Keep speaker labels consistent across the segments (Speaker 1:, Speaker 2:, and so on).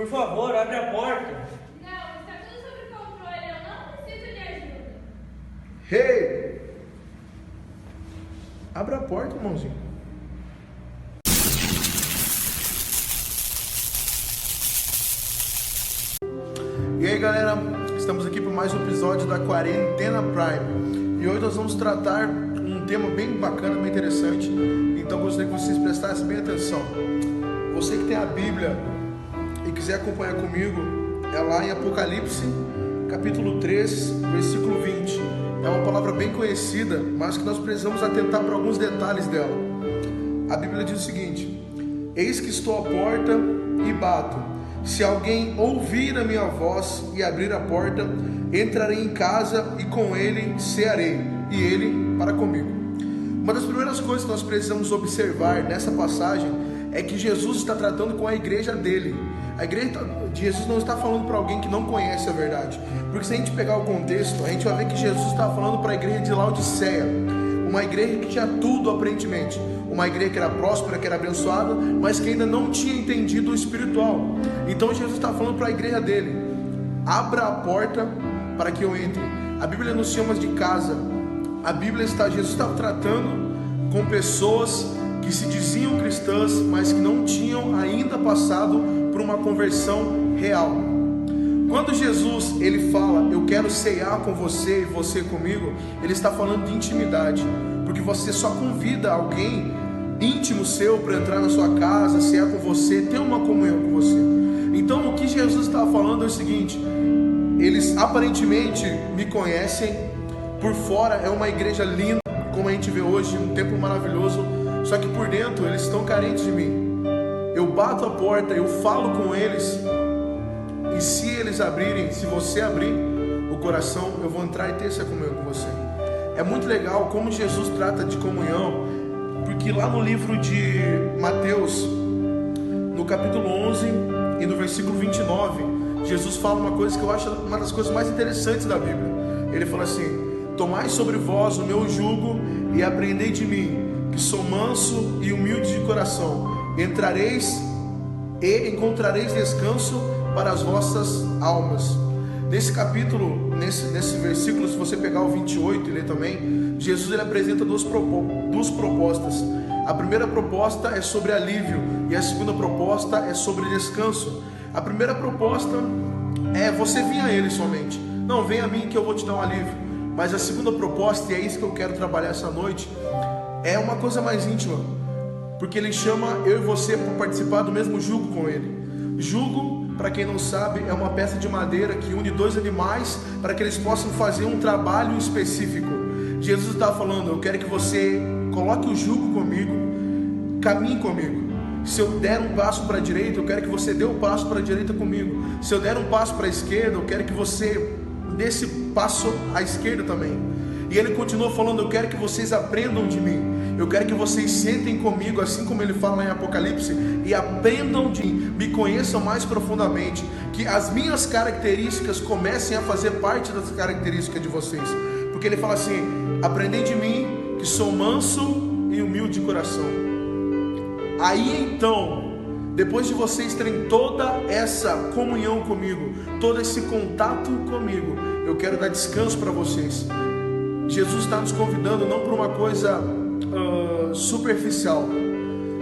Speaker 1: Por favor, abre a porta.
Speaker 2: Não, está tudo sob controle, eu não preciso de ajuda.
Speaker 3: Hey! Abra a porta, irmãozinho. E aí, galera, estamos aqui para mais um episódio da Quarentena Prime. E hoje nós vamos tratar um tema bem bacana, bem interessante. Então gostaria que vocês prestassem bem atenção. Você que tem a Bíblia e quiser acompanhar comigo, é lá em Apocalipse, capítulo 3, versículo 20. É uma palavra bem conhecida, mas que nós precisamos atentar para alguns detalhes dela. A Bíblia diz o seguinte: eis que estou à porta e bato. Se alguém ouvir a minha voz e abrir a porta, entrarei em casa e com ele cearei, e ele para comigo. Uma das primeiras coisas que nós precisamos observar nessa passagem é que Jesus está tratando com a igreja dele. A igreja de Jesus não está falando para alguém que não conhece a verdade, porque se a gente pegar o contexto, a gente vai ver que Jesus está falando para a igreja de Laodiceia, uma igreja que tinha tudo aparentemente, uma igreja que era próspera, que era abençoada, mas que ainda não tinha entendido o espiritual. Então Jesus está falando para a igreja dele: abra a porta para que eu entre. A Bíblia nos chama de casa. Jesus está tratando com pessoas que se diziam cristãs, mas que não tinham ainda passado por uma conversão real. Quando Jesus ele fala, eu quero ceiar com você e você comigo, ele está falando de intimidade, porque você só convida alguém íntimo seu para entrar na sua casa, ceiar com você, ter uma comunhão com você. Então o que Jesus estava falando é o seguinte: eles aparentemente me conhecem, por fora é uma igreja linda, como a gente vê hoje, um templo maravilhoso, só que por dentro eles estão carentes de mim. Eu bato a porta, eu falo com eles, e se eles abrirem, se você abrir o coração, eu vou entrar e ter essa comunhão com você. É muito legal como Jesus trata de comunhão, porque lá no livro de Mateus, no capítulo 11 e no versículo 29, Jesus fala uma coisa que eu acho uma das coisas mais interessantes da Bíblia. Ele fala assim: tomai sobre vós o meu jugo e aprendei de mim, que sou manso e humilde de coração. Entrareis e encontrareis descanso para as vossas almas. Nesse capítulo, nesse versículo, se você pegar o 28 e ler também, Jesus ele apresenta duas propostas. A primeira proposta é sobre alívio e a segunda proposta é sobre descanso. A primeira proposta é você vir a Ele somente. Não, vem a mim que eu vou te dar um alívio. Mas a segunda proposta, e é isso que eu quero trabalhar essa noite, é uma coisa mais íntima, porque Ele chama eu e você para participar do mesmo jugo com Ele. Jugo, para quem não sabe, é uma peça de madeira que une dois animais para que eles possam fazer um trabalho específico. Jesus está falando: eu quero que você coloque o jugo comigo, caminhe comigo. Se eu der um passo para a direita, eu quero que você dê um passo para a direita comigo. Se eu der um passo para a esquerda, eu quero que você dê esse passo à esquerda também. E ele continua falando: eu quero que vocês aprendam de mim. Eu quero que vocês sentem comigo, assim como ele fala em Apocalipse, e aprendam de mim, me conheçam mais profundamente, que as minhas características comecem a fazer parte das características de vocês. Porque ele fala assim: aprendei de mim, que sou manso e humilde de coração. Aí então, depois de vocês terem toda essa comunhão comigo, todo esse contato comigo, eu quero dar descanso para vocês. Jesus está nos convidando não para uma coisa superficial.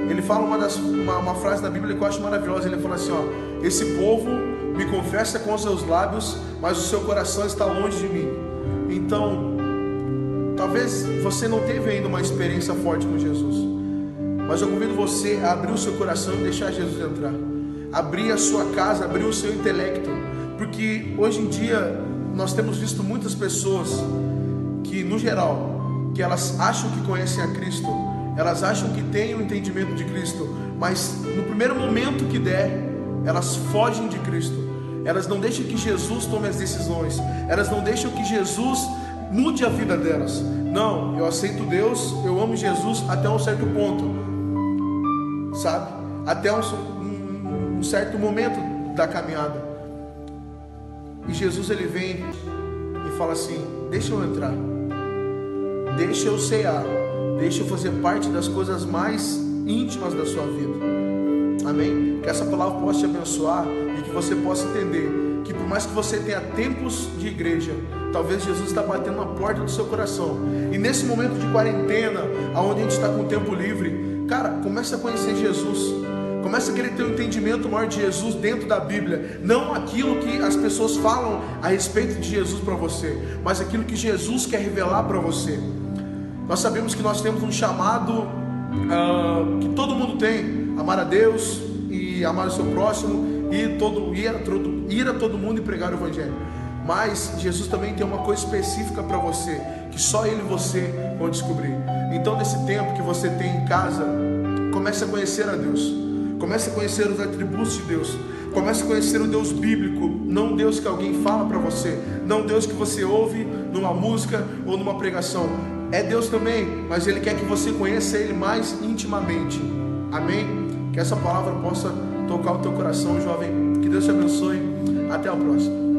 Speaker 3: Ele fala uma frase da Bíblia que eu acho maravilhosa. Ele fala assim: ó, esse povo me confessa com os seus lábios, mas o seu coração está longe de mim. Então, talvez você não teve ainda uma experiência forte com Jesus, mas eu convido você a abrir o seu coração e deixar Jesus entrar. Abrir a sua casa, abrir o seu intelecto, porque hoje em dia nós temos visto muitas pessoas que, no geral, que elas acham que conhecem a Cristo, elas acham que têm o entendimento de Cristo, mas no primeiro momento que der, elas fogem de Cristo. Elas não deixam que Jesus tome as decisões, elas não deixam que Jesus mude a vida delas. Não, eu aceito Deus, eu amo Jesus até um certo ponto, sabe? Até um certo momento da caminhada. E Jesus ele vem e fala assim: deixa eu entrar, deixa eu cear, deixa eu fazer parte das coisas mais íntimas da sua vida. Amém? Que essa palavra possa te abençoar e que você possa entender que por mais que você tenha tempos de igreja, talvez Jesus está batendo na porta do seu coração. E nesse momento de quarentena, onde a gente está com o tempo livre, cara, comece a conhecer Jesus. Comece a querer ter um entendimento maior de Jesus dentro da Bíblia. Não aquilo que as pessoas falam a respeito de Jesus para você, mas aquilo que Jesus quer revelar para você. Nós sabemos que nós temos um chamado que todo mundo tem: amar a Deus e amar o seu próximo, ir a todo mundo e pregar o Evangelho. Mas Jesus também tem uma coisa específica para você, que só Ele e você vão descobrir. Então, nesse tempo que você tem em casa, comece a conhecer a Deus. Comece a conhecer os atributos de Deus. Comece a conhecer o Deus bíblico, não o Deus que alguém fala para você, não o Deus que você ouve numa música ou numa pregação. É Deus também, mas Ele quer que você conheça Ele mais intimamente. Amém? Que essa palavra possa tocar o teu coração, jovem. Que Deus te abençoe. Até a próxima.